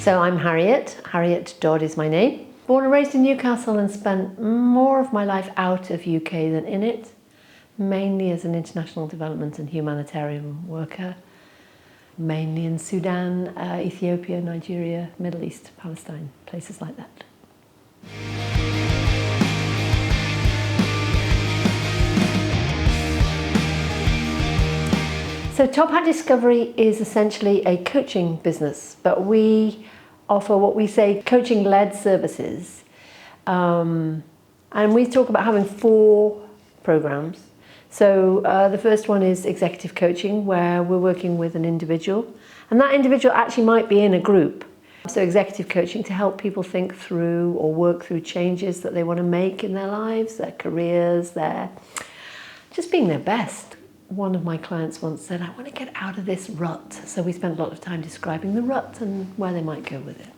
So I'm Harriet. Harriet Dodd is my name. Born and raised in Newcastle and spent more of my life out of UK than in it, mainly as an international development and humanitarian worker, mainly in Sudan, Ethiopia, Nigeria, Middle East, Palestine, places like that. So TopHat Discovery is essentially a coaching business, but we offer what we say coaching-led services. And we talk about having 4 programs. So the first one is executive coaching, where we're working with an individual, and that individual actually might be in a group. So executive coaching to help people think through or work through changes that they want to make in their lives, their careers, their just being their best. One of my clients once said, I want to get out of this rut. So we spent a lot of time describing the rut and where they might go with it.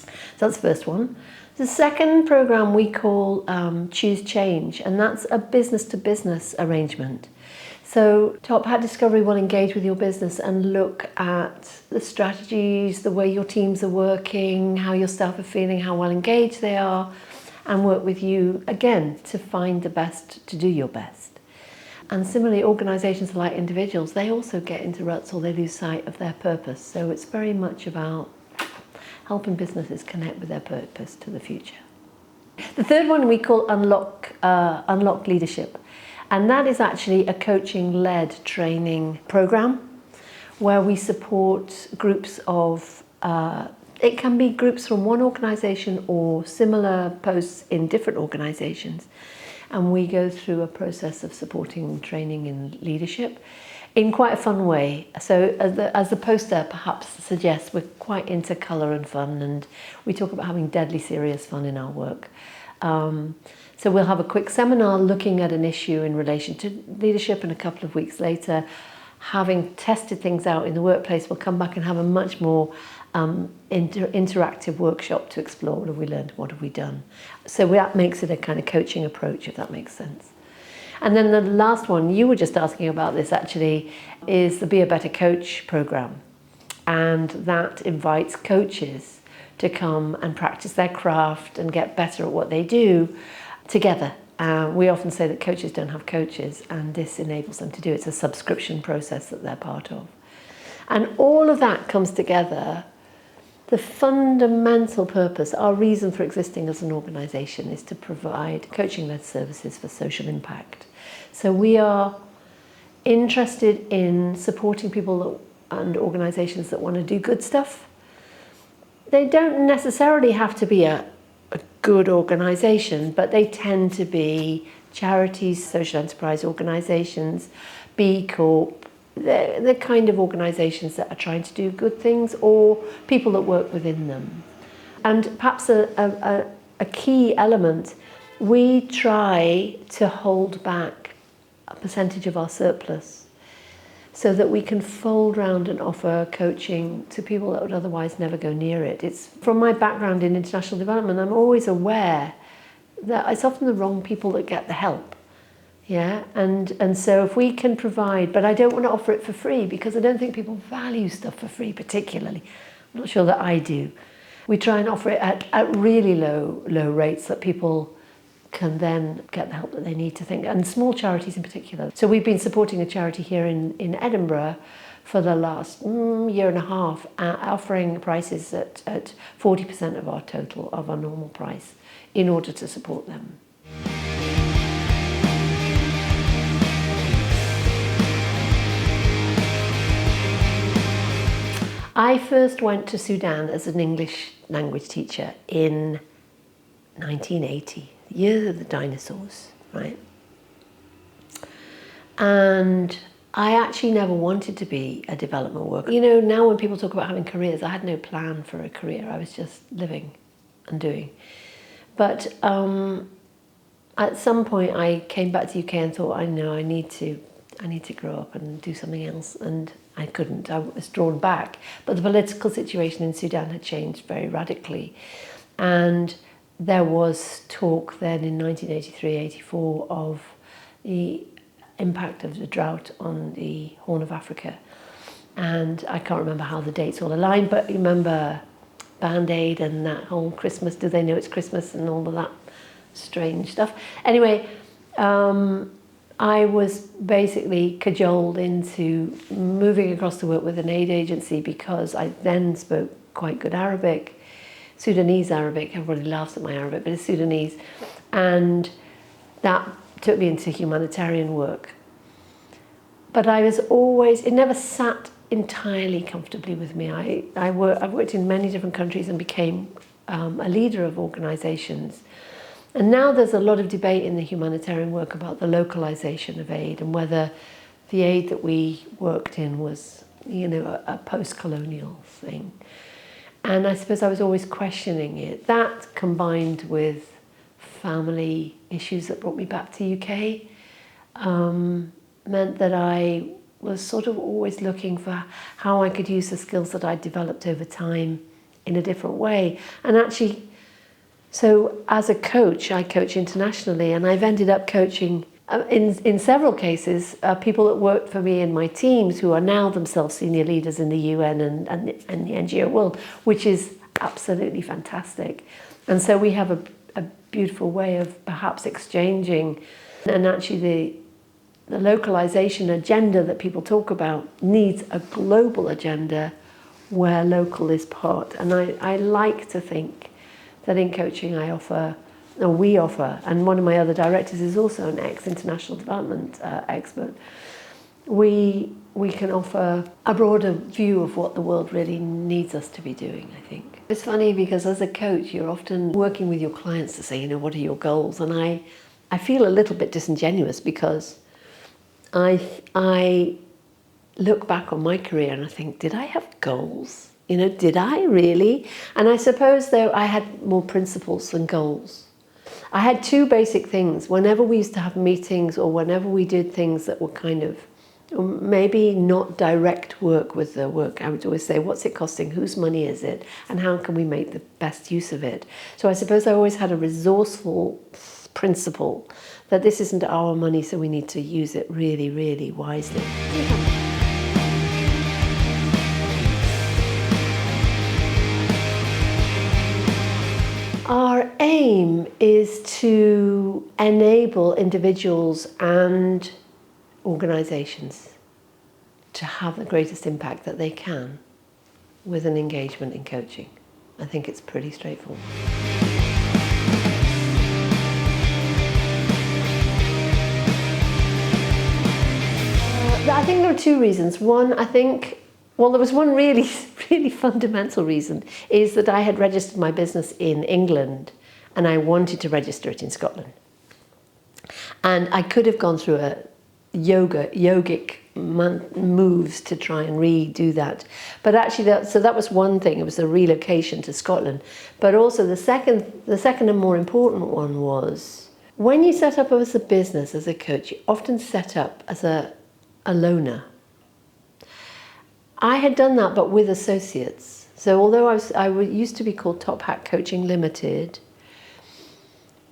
So that's the first one. The second program we call Choose Change, and that's a business-to-business arrangement. So TopHat Discovery will engage with your business and look at the strategies, the way your teams are working, how your staff are feeling, how well engaged they are, and work with you, again, to find the best, to do your best. And similarly, organisations like individuals, they also get into ruts or they lose sight of their purpose. So it's very much about helping businesses connect with their purpose to the future. The third one we call Unlock Leadership. And that is actually a coaching-led training program where we support groups of, it can be groups from one organisation or similar posts in different organisations. And we go through a process of supporting training in leadership in quite a fun way. So as the poster perhaps suggests, we're quite into colour and fun, and we talk about having deadly serious fun in our work. So we'll have a quick seminar looking at an issue in relation to leadership, and a couple of weeks later, having tested things out in the workplace, we'll come back and have a much more interactive workshop to explore what have we learned, what have we done. So that makes it a kind of coaching approach, if that makes sense. And then the last one, you were just asking about this actually, is the Be a Better Coach program. And that invites coaches to come and practice their craft and get better at what they do together. We often say that coaches don't have coaches, and this enables them to do it. It's a subscription process that they're part of. And all of that comes together. The fundamental purpose, our reason for existing as an organisation, is to provide coaching-led services for social impact. So we are interested in supporting people and organisations that want to do good stuff. They don't necessarily have to be a good organisation, but they tend to be charities, social enterprise organisations, B Corp, the kind of organisations that are trying to do good things, or people that work within them. And perhaps a key element, we try to hold back a percentage of our surplus so that we can fold round and offer coaching to people that would otherwise never go near it. It's from my background in international development, I'm always aware that it's often the wrong people that get the help. Yeah, and so if we can provide, but I don't want to offer it for free because I don't think people value stuff for free particularly. I'm not sure that I do. We try and offer it at really low rates that people can then get the help that they need to think, and small charities in particular. So we've been supporting a charity here in Edinburgh for the last year and a half, offering prices at 40% of our total, of our normal price, in order to support them. I first went to Sudan as an English language teacher in 1980, the year of the dinosaurs, right? And I actually never wanted to be a development worker. You know, now when people talk about having careers, I had no plan for a career. I was just living and doing. But at some point I came back to the UK and thought, I know I need to grow up and do something else, and I couldn't. I was drawn back. But the political situation in Sudan had changed very radically, and there was talk then in 1983-84 of the impact of the drought on the Horn of Africa. And I can't remember how the dates all aligned, but you remember Band-Aid and that whole Christmas, do they know it's Christmas and all of that strange stuff. Anyway, I was basically cajoled into moving across to work with an aid agency because I then spoke quite good Arabic, Sudanese Arabic. Everybody laughs at my Arabic, but it's Sudanese. And that took me into humanitarian work. But I was always, it never sat entirely comfortably with me. I've worked in many different countries and became a leader of organizations. And now there's a lot of debate in the humanitarian work about the localization of aid and whether the aid that we worked in was, a post-colonial thing. And I suppose I was always questioning it. That combined with family issues that brought me back to UK meant that I was sort of always looking for how I could use the skills that I'd developed over time in a different way. And actually, so as a coach, I coach internationally, and I've ended up coaching, in several cases, people that worked for me in my teams who are now themselves senior leaders in the UN and the NGO world, which is absolutely fantastic. And so we have a beautiful way of perhaps exchanging, and actually the localization agenda that people talk about needs a global agenda where local is part. And I like to think that in coaching we offer, and one of my other directors is also an ex-international development expert, we can offer a broader view of what the world really needs us to be doing, I think. It's funny because as a coach, you're often working with your clients to say, what are your goals? And I feel a little bit disingenuous because I look back on my career and I think, did I have goals? Did I really? And I suppose, though, I had more principles than goals. I had two basic things. Whenever we used to have meetings or whenever we did things that were kind of maybe not direct work with the work, I would always say, what's it costing? Whose money is it? And how can we make the best use of it? So I suppose I always had a resourceful principle that this isn't our money, so we need to use it really, really wisely. Our aim is to enable individuals and organisations to have the greatest impact that they can with an engagement in coaching. I think it's pretty straightforward. I think there are two reasons. One, there was one really, really fundamental reason, is that I had registered my business in England and I wanted to register it in Scotland. And I could have gone through a yogic moves to try and redo that. But actually, that was one thing. It was the relocation to Scotland. But also the second and more important one was, when you set up as a business, as a coach, you often set up as a loner. I had done that, but with associates. So although I used to be called TopHat Coaching Limited,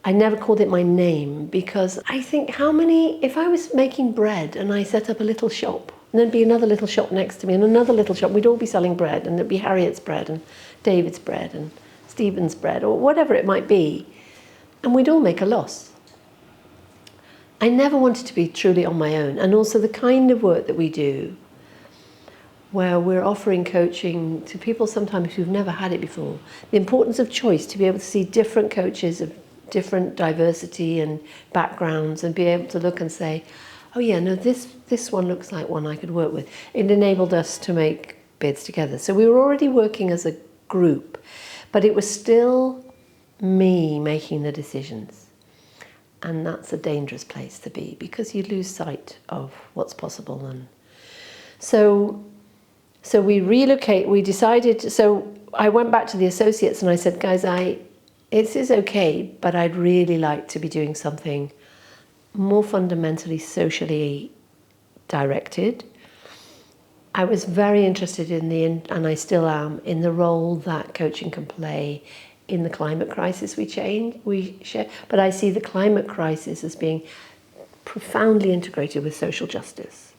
I never called it my name because I think if I was making bread and I set up a little shop, and there'd be another little shop next to me and another little shop, we'd all be selling bread, and there'd be Harriet's bread and David's bread and Stephen's bread or whatever it might be, and we'd all make a loss. I never wanted to be truly on my own. And also the kind of work that we do, where we're offering coaching to people sometimes who've never had it before, the importance of choice, to be able to see different coaches of different diversity and backgrounds and be able to look and say, oh yeah, no, this one looks like one I could work with. It enabled us to make bids together. So we were already working as a group, but it was still me making the decisions. And that's a dangerous place to be because you lose sight of what's possible. And so we decided, so I went back to the associates and I said, guys, it is okay, but I'd really like to be doing something more fundamentally socially directed. I was very interested and I still am, in the role that coaching can play in the climate crisis we share, but I see the climate crisis as being profoundly integrated with social justice.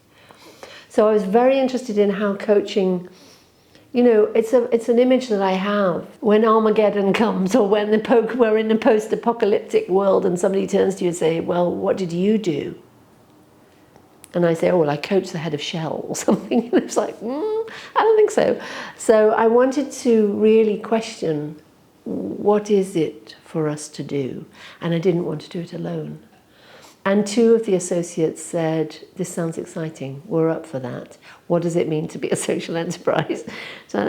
So I was very interested in how coaching You know, it's an image that I have when Armageddon comes, or when we're in a post-apocalyptic world and somebody turns to you and say, well, what did you do? And I say, oh, well, I coached the head of Shell or something. And it's like, I don't think so. So I wanted to really question, what is it for us to do? And I didn't want to do it alone. And two of the associates said, this sounds exciting, we're up for that. What does it mean to be a social enterprise? So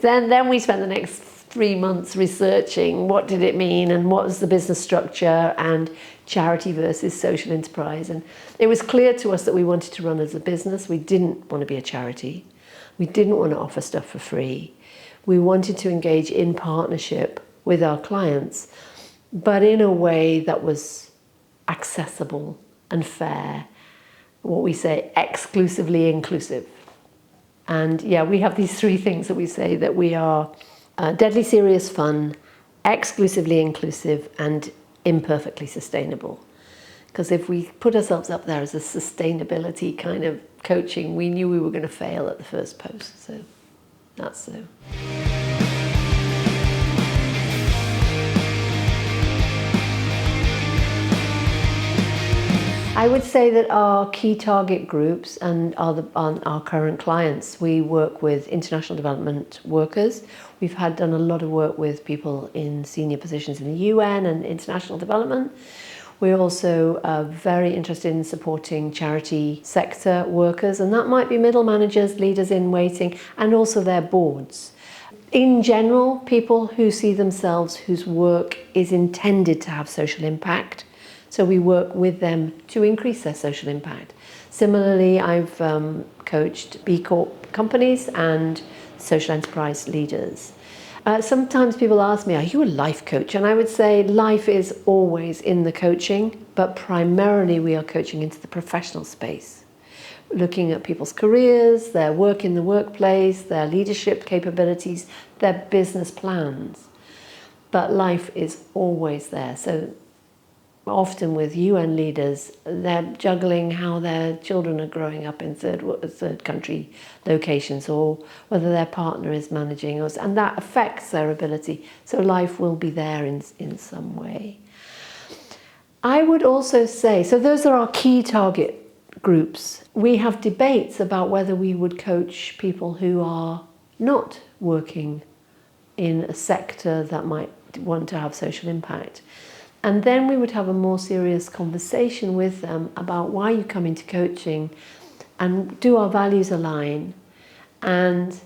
then we spent the next 3 months researching what did it mean and what was the business structure and charity versus social enterprise. And it was clear to us that we wanted to run as a business. We didn't want to be a charity. We didn't want to offer stuff for free. We wanted to engage in partnership with our clients, but in a way that was accessible and fair, what we say, exclusively inclusive. And yeah, we have these 3 things that we say, that we are deadly serious fun, exclusively inclusive, and imperfectly sustainable. Because if we put ourselves up there as a sustainability kind of coaching, we knew we were going to fail at the first post. So that's so. I would say that our key target groups and are our current clients. We work with international development workers. We've done a lot of work with people in senior positions in the UN and international development. We're also very interested in supporting charity sector workers, and that might be middle managers, leaders in waiting, and also their boards. In general, people who see themselves, whose work is intended to have social impact. So we work with them to increase their social impact. Similarly, I've coached B Corp companies and social enterprise leaders. Sometimes people ask me, are you a life coach? And I would say life is always in the coaching, but primarily we are coaching into the professional space, looking at people's careers, their work in the workplace, their leadership capabilities, their business plans. But life is always there. So often with UN leaders, they're juggling how their children are growing up in third country locations, or whether their partner is managing, and that affects their ability. So life will be there in some way. I would also say, so those are our key target groups. We have debates about whether we would coach people who are not working in a sector that might want to have social impact. And then we would have a more serious conversation with them about why you come into coaching, and do our values align, and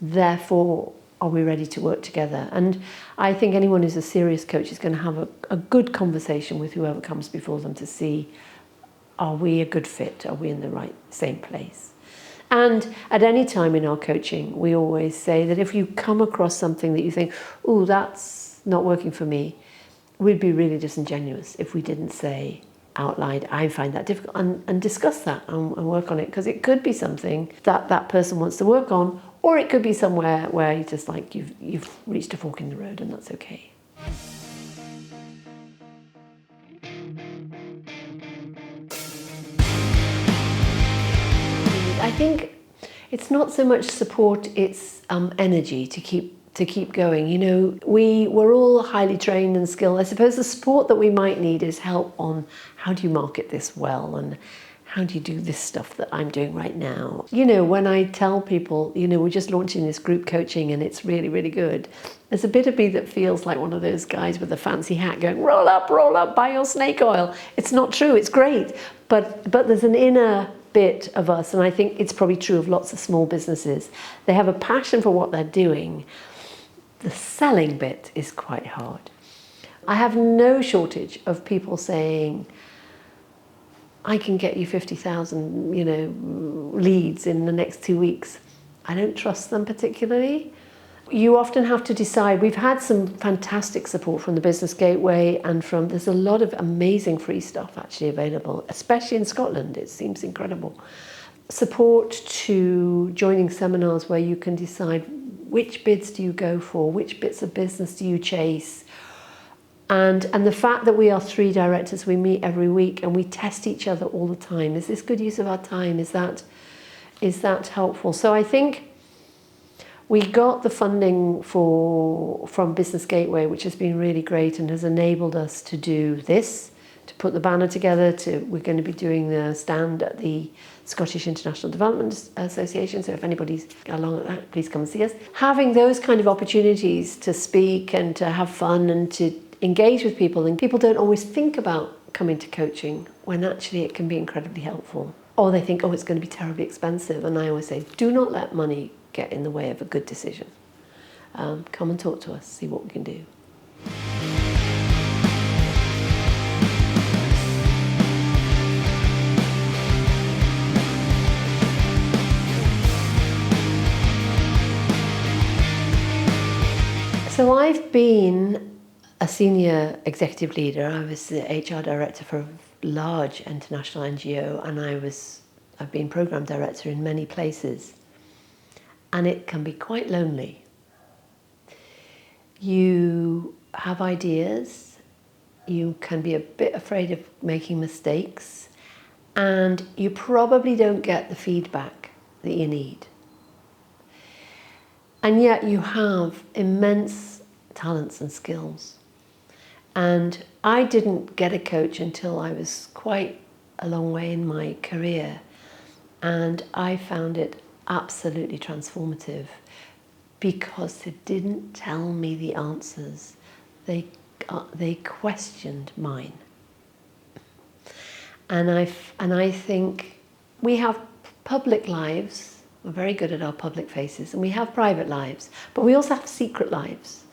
therefore are we ready to work together. And I think anyone who's a serious coach is going to have a good conversation with whoever comes before them to see, are we a good fit? Are we in the same place? And at any time in our coaching, we always say that if you come across something that you think, oh, that's not working for me, we'd be really disingenuous if we didn't say out loud, I find that difficult, and discuss that and work on it, because it could be something that that person wants to work on, or it could be somewhere where you just like you've reached a fork in the road, and that's okay. I think it's not so much support, it's energy to keep going. You know, we're all highly trained and skilled. I suppose the support that we might need is help on how do you market this well, and how do you do this stuff that I'm doing right now. You know, when I tell people, you know, we're just launching this group coaching and it's really, really good, there's a bit of me that feels like one of those guys with a fancy hat going, roll up, buy your snake oil. It's not true, it's great. But there's an inner bit of us, and I think it's probably true of lots of small businesses. They have a passion for what they're doing. The selling bit is quite hard. I have no shortage of people saying, I can get you 50,000, you know, leads in the next 2 weeks. I don't trust them particularly. You often have to decide. We've had some fantastic support from the Business Gateway, and there's a lot of amazing free stuff actually available, especially in Scotland. It seems incredible. Support to joining seminars where you can decide which bids do you go for, which bits of business do you chase. And the fact that we are 3 directors, we meet every week and we test each other all the time. Is this good use of our time? Is that helpful? So I think We got the funding from Business Gateway, which has been really great and has enabled us to do this, to put the banner together. We're going to be doing the stand at the Scottish International Development Association, so if anybody's along at that, please come and see us. Having those kind of opportunities to speak and to have fun and to engage with people, and people don't always think about coming to coaching when actually it can be incredibly helpful. Or they think, oh, it's going to be terribly expensive, and I always say, do not let money get in the way of a good decision. Come and talk to us, see what we can do. So I've been a senior executive leader. I was the HR director for a large international NGO, and I've been program director in many places. And it can be quite lonely. You have ideas, you can be a bit afraid of making mistakes, and you probably don't get the feedback that you need. And yet you have immense talents and skills. And I didn't get a coach until I was quite a long way in my career. And I found it absolutely transformative because they didn't tell me the answers. They questioned mine. And I think we have public lives. We're very good at our public faces, and we have private lives, but we also have secret lives.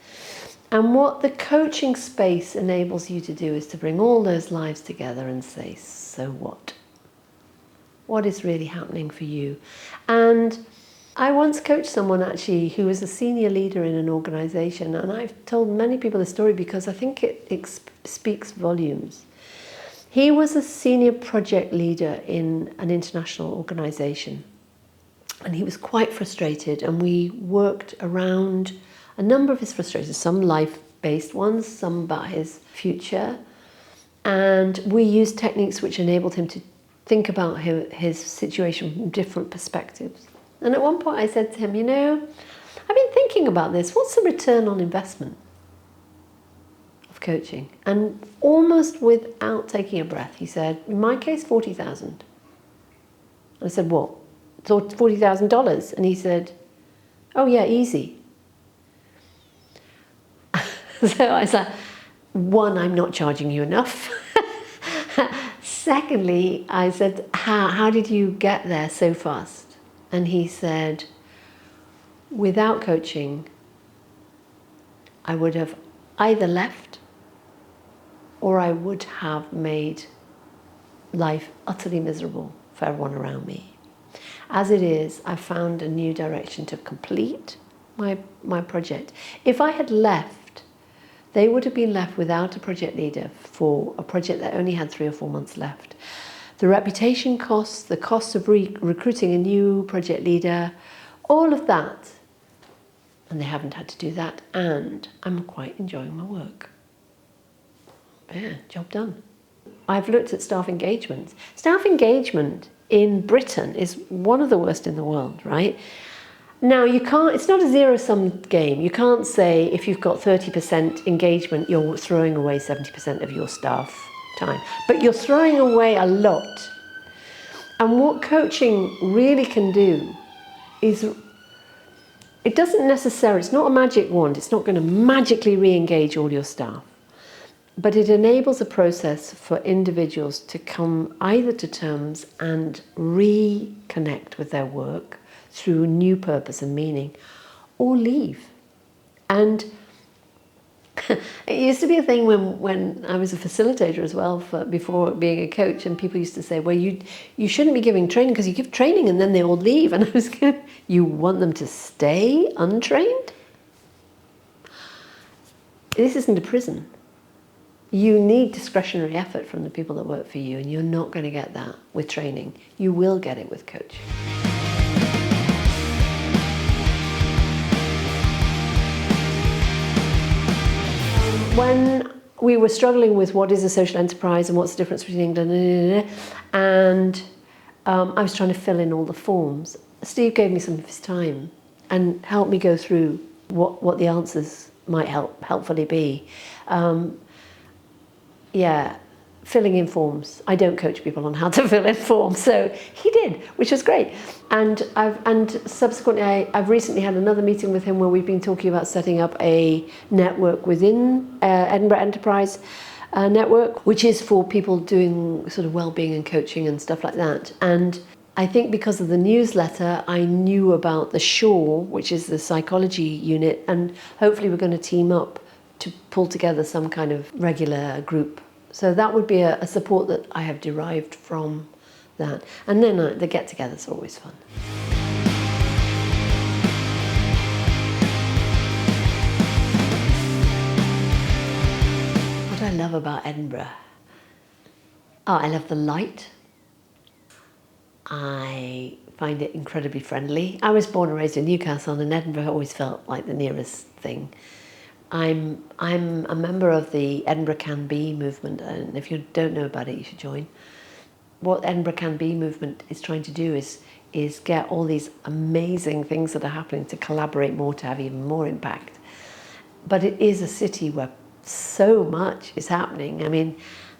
And what the coaching space enables you to do is to bring all those lives together and say, so what? What is really happening for you? And I once coached someone actually who was a senior leader in an organization, and I've told many people the story because I think it speaks volumes. He was a senior project leader in an international organization, and he was quite frustrated, and we worked around a number of his frustrations, some life-based ones, some about his future, and we used techniques which enabled him to think about his situation from different perspectives. And at one point I said to him, you know, I've been thinking about this. What's the return on investment of coaching? And almost without taking a breath, he said, in my case, 40,000. I said, what? So $40,000? And he said, oh yeah, easy. So I said, one, I'm not charging you enough. Secondly, I said, how did you get there so fast? And he said, without coaching, I would have either left or I would have made life utterly miserable for everyone around me. As it is, I found a new direction to complete my project. If I had left, they would have been left without a project leader for a project that only had 3 or 4 months left. The reputation costs, the cost of recruiting a new project leader, all of that. And they haven't had to do that, and I'm quite enjoying my work. Yeah, job done. I've looked at staff engagement. Staff engagement in Britain is one of the worst in the world, right? Now, you can't, it's not a zero-sum game. You can't say if you've got 30% engagement, you're throwing away 70% of your staff time. But you're throwing away a lot. And what coaching really can do is, it doesn't necessarily, it's not a magic wand. It's not going to magically re-engage all your staff. But it enables a process for individuals to come either to terms and reconnect with their work through new purpose and meaning, or leave. And it used to be a thing when I was a facilitator as well, before being a coach, and people used to say, well, you shouldn't be giving training because you give training and then they all leave. And I was going, you want them to stay untrained? This isn't a prison. You need discretionary effort from the people that work for you, and you're not going to get that with training. You will get it with coaching. When we were struggling with what is a social enterprise and what's the difference between England and I was trying to fill in all the forms, Steve gave me some of his time. and help me go through what the answers might helpfully be. Filling in forms. I don't coach people on how to fill in forms, so he did, which was great. And subsequently, I've recently had another meeting with him where we've been talking about setting up a network within Edinburgh Enterprise Network, which is for people doing sort of well-being and coaching and stuff like that. And I think because of the newsletter, I knew about the Shore, which is the psychology unit, and hopefully we're going to team up to pull together some kind of regular group. So that would be a support that I have derived from that. And then the get-togethers are always fun. What I love about Edinburgh? Oh, I love the light. I find it incredibly friendly. I was born and raised in Newcastle, and Edinburgh always felt like the nearest thing. I'm a member of the Edinburgh Can Be movement, and if you don't know about it, you should join. What Edinburgh Can Be movement is trying to do is get all these amazing things that are happening to collaborate more, to have even more impact. But it is a city where so much is happening. I mean,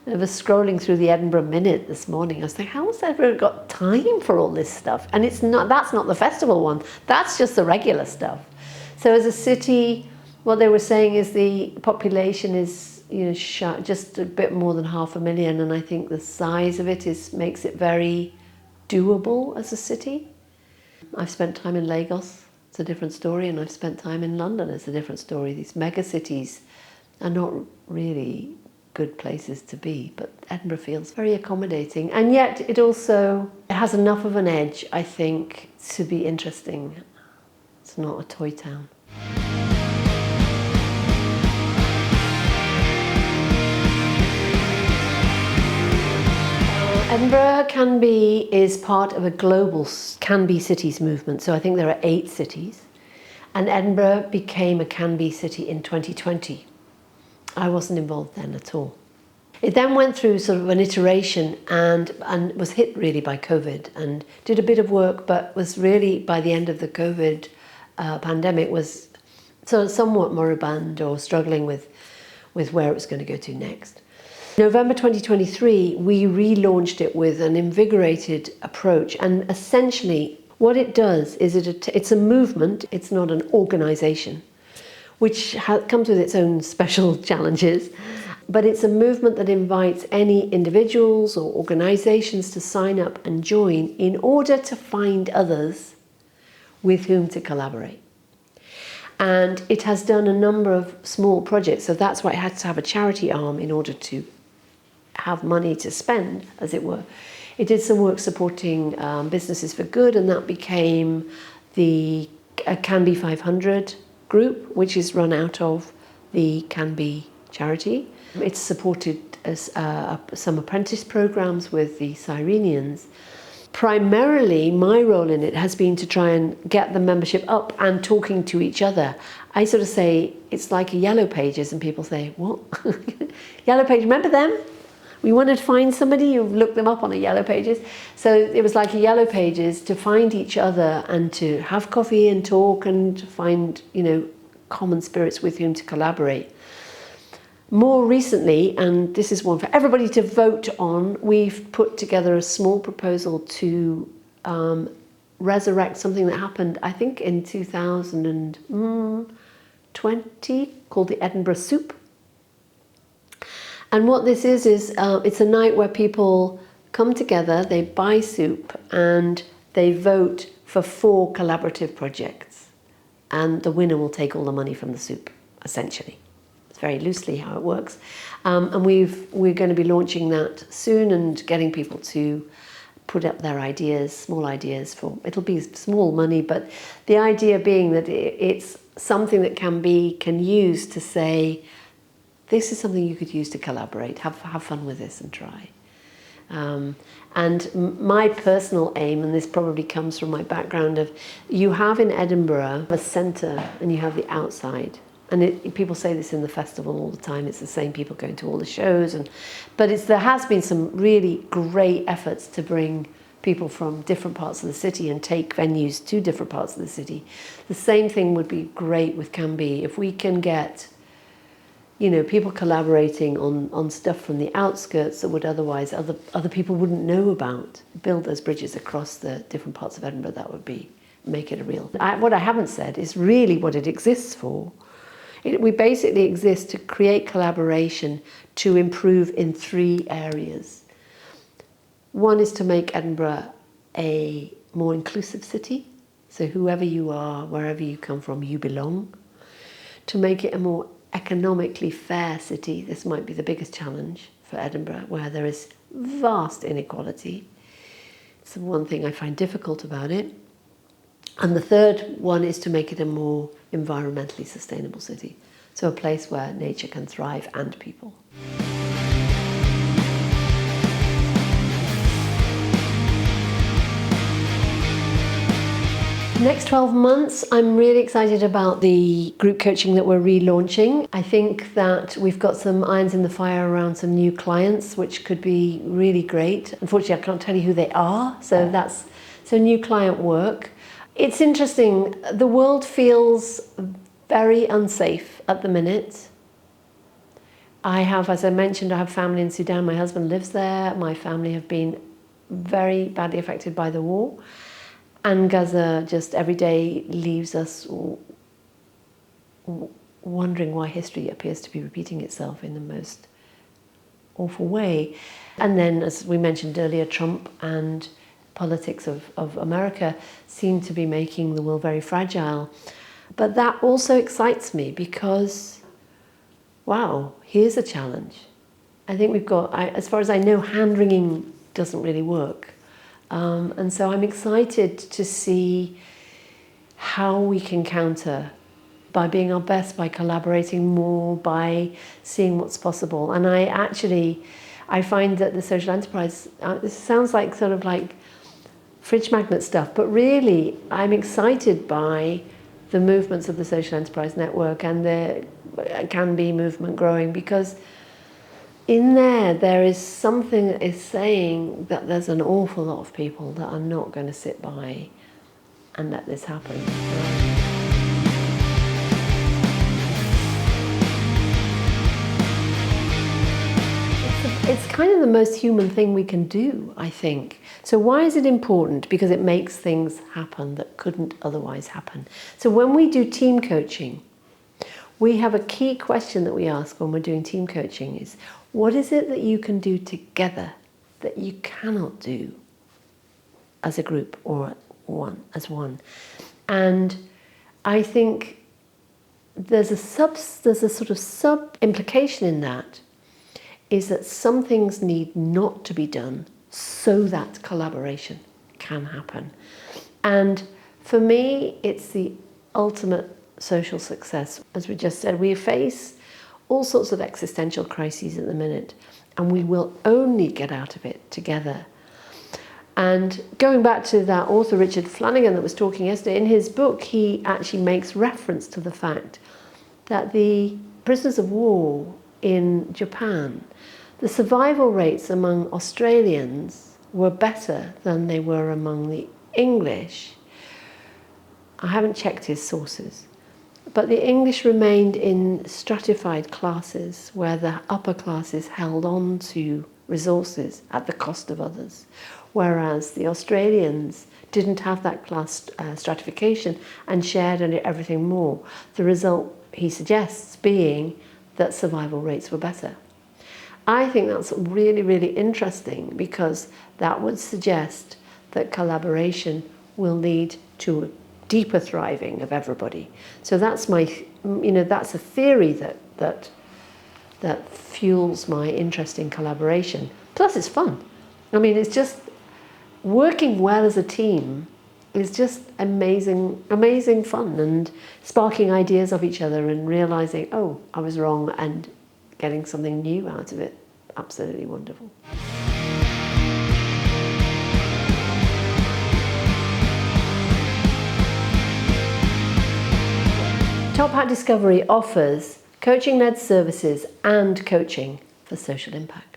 I was scrolling through the Edinburgh Minute this morning. I was like, how has Edinburgh got time for all this stuff? And that's not the festival one. That's just the regular stuff. So as a city, what they were saying is the population is, just a bit more than 500,000, and I think the size of it makes it very doable as a city. I've spent time in Lagos, it's a different story, and I've spent time in London, it's a different story. These mega cities are not really good places to be, but Edinburgh feels very accommodating, and yet it has enough of an edge, I think, to be interesting. It's not a toy town. Edinburgh Can Be is part of a global Can Be Cities movement. So I think there are 8 cities. And Edinburgh became a Can Be city in 2020. I wasn't involved then at all. It then went through sort of an iteration and was hit really by COVID, and did a bit of work, but was really, by the end of the COVID pandemic, was somewhat moribund or struggling with where it was going to go to next. November 2023, we relaunched it with an invigorated approach, and essentially what it does is it's a movement, it's not an organisation, which comes with its own special challenges, but it's a movement that invites any individuals or organisations to sign up and join in order to find others with whom to collaborate. And it has done a number of small projects, so that's why it had to have a charity arm in order to have money to spend, as it were. It did some work supporting businesses for good, and that became the Can Be 500 group, which is run out of the Can Be charity. It's supported some apprentice programs with the Cyrenians. Primarily, my role in it has been to try and get the membership up and talking to each other. I sort of say it's like a Yellow Pages, and people say, what? Yellow Pages, remember them? We wanted to find somebody, you look them up on a Yellow Pages. So it was like a Yellow Pages to find each other and to have coffee and talk and to find, common spirits with whom to collaborate. More recently, and this is one for everybody to vote on, we've put together a small proposal to resurrect something that happened, I think, in 2020, called the Edinburgh Soup. And what this is it's a night where people come together, they buy soup, and they vote for 4 collaborative projects. And the winner will take all the money from the soup, essentially. It's very loosely how it works. And we're going to be launching that soon and getting people to put up their ideas, small ideas it'll be small money, but the idea being that it's something that can use to say, this is something you could use to collaborate, have fun with this and try. And my personal aim, and this probably comes from my background of, you have in Edinburgh a centre and you have the outside. And people say this in the festival all the time, it's the same people going to all the shows. But there has been some really great efforts to bring people from different parts of the city and take venues to different parts of the city. The same thing would be great with Can Be. If we can get, people collaborating on stuff from the outskirts that would otherwise other people wouldn't know about, build those bridges across the different parts of Edinburgh, that would make it a real. What I haven't said is really what it exists for. We basically exist to create collaboration to improve in 3 areas. One is to make Edinburgh a more inclusive city, so whoever you are, wherever you come from, you belong. To make it a more economically fair city. This might be the biggest challenge for Edinburgh, where there is vast inequality. It's the one thing I find difficult about it. And the third one is to make it a more environmentally sustainable city. So a place where nature can thrive and people. Next 12 months, I'm really excited about the group coaching that we're relaunching. I think that we've got some irons in the fire around some new clients, which could be really great. Unfortunately, I can't tell you who they are, so that's new client work. It's interesting, the world feels very unsafe at the minute. As I mentioned, I have family in Sudan. My husband lives there. My family have been very badly affected by the war. And Gaza just every day leaves us wondering why history appears to be repeating itself in the most awful way. And then, as we mentioned earlier, Trump and politics of America seem to be making the world very fragile. But that also excites me because, wow, here's a challenge. I think we've got, as far as I know, hand-wringing doesn't really work. And so I'm excited to see how we can counter by being our best, by collaborating more, by seeing what's possible. And I find that the social enterprise, this sounds like sort of like fridge magnet stuff, but really I'm excited by the movements of the social enterprise network and the Can Be movement growing, because in there is something that is saying that there's an awful lot of people that are not going to sit by and let this happen. It's kind of the most human thing we can do, I think. So why is it important? Because it makes things happen that couldn't otherwise happen. So when we do team coaching, we have a key question that we ask when we're doing team coaching is, what is it that you can do together that you cannot do as a group or as one? And I think there's a sort of sub-implication in that, is that some things need not to be done so that collaboration can happen. And for me, it's the ultimate social success. As we just said, we face all sorts of existential crises at the minute, and we will only get out of it together. And going back to that author Richard Flanagan that was talking yesterday, in his book he actually makes reference to the fact that the prisoners of war in Japan, the survival rates among Australians were better than they were among the English. I haven't checked his sources, but the English remained in stratified classes where the upper classes held on to resources at the cost of others, whereas the Australians didn't have that class stratification and shared everything more. The result, he suggests, being that survival rates were better. I think that's really, really interesting, because that would suggest that collaboration will lead to a deeper thriving of everybody. So that's that's a theory that fuels my interest in collaboration. Plus it's fun. I mean, it's just working well as a team is just amazing, amazing fun, and sparking ideas of each other and realizing, oh, I was wrong, and getting something new out of it. Absolutely wonderful. TopHat Discovery offers coaching-led services and coaching for social impact.